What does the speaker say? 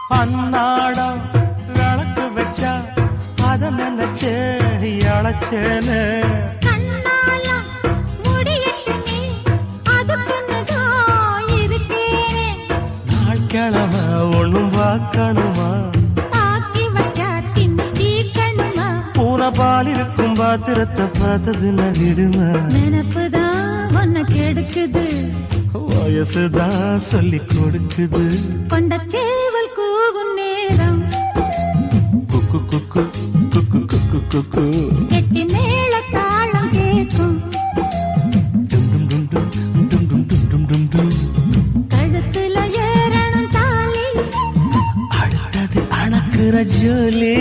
அன்னாடம் விளக்கு வச்சா அத நினைச்சே அழைச்சேனே நாள் கிழமை ஒண்ணும் பார்க்கணுமா பூனை பால் இருக்கும் பாத்திரத்தை பார்த்தது நடிடுமா நினப்புதான் ஒன்ன கெடுக்குது வயசுதான் சொல்லி கொடுக்குது கொண்ட சேவல் கூவும் நேரம் குக்கு குக்கு குக்கு குக்கு குக்கு கெட்டி மேல தாளம் கேட்கும் கழுத்துல ஏறணும் தாலி அடுத்தது அணக்குற ஜோலி